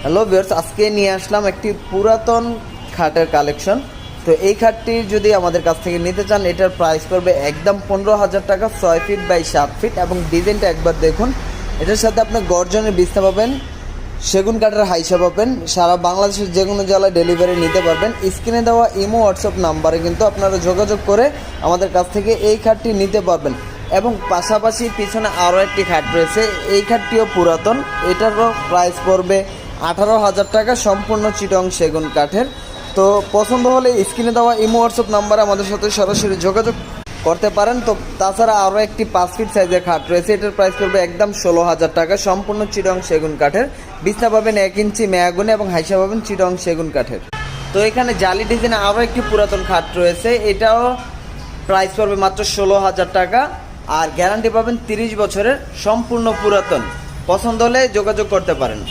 Hello viewers, আজকে নিয়ে আসলাম একটি পুরাতন খাটের কালেকশন। তো এই খাটটি যদি আমাদের কাছ থেকে নিতে চান, এটার প্রাইস পড়বে একদম 15,000 টাকা। 6 ফিট বাই 7 ফিট এবং ডিজাইনটা একবার দেখুন। এটার সাথে আপনি গর্জনের বিছনা পাবেন, সেগুন কাঠের হাইসা পাবেন। সারা বাংলাদেশের যে কোনো জেলায় ডেলিভারি নিতে পারবেন। স্ক্রিনে দেওয়া ইমো হোয়াটসঅ্যাপ নাম্বারে কিন্তু আপনারা যোগাযোগ করে আমাদের কাছ থেকে এই খাটটি নিতে পারবেন। এবং পাশাপাশি পিছনে আরও একটি খাট রয়েছে, এই খাটটিও পুরাতন। এটারও প্রাইস পড়বে 18,000 টাকা, সম্পূর্ণ চিটং সেগুন কাঠের। তো পছন্দ হলে স্ক্রিনে দেওয়া ইমো হোয়াটসঅ্যাপ নাম্বারে আমাদের সাথে সরাসরি যোগাযোগ করতে পারেন। তো তাছাড়া আরও একটি 5 ফিট সাইজের খাট রয়েছে, এটার প্রাইস পড়বে একদম 16,000 টাকা, সম্পূর্ণ চিটং সেগুন কাঠের। বিছনা পাবেন 1 ইঞ্চি মেয়াগুনে এবং হাইসা পাবেন চিটং সেগুন কাঠের। তো এখানে জালি ডিজাইনে আরও একটি পুরাতন খাট রয়েছে, এটাও প্রাইস পড়বে মাত্র 16,000 টাকা। আর গ্যারান্টি পাবেন 30 বছরের, সম্পূর্ণ পুরাতন। পছন্দ হলে যোগাযোগ করতে পারেন।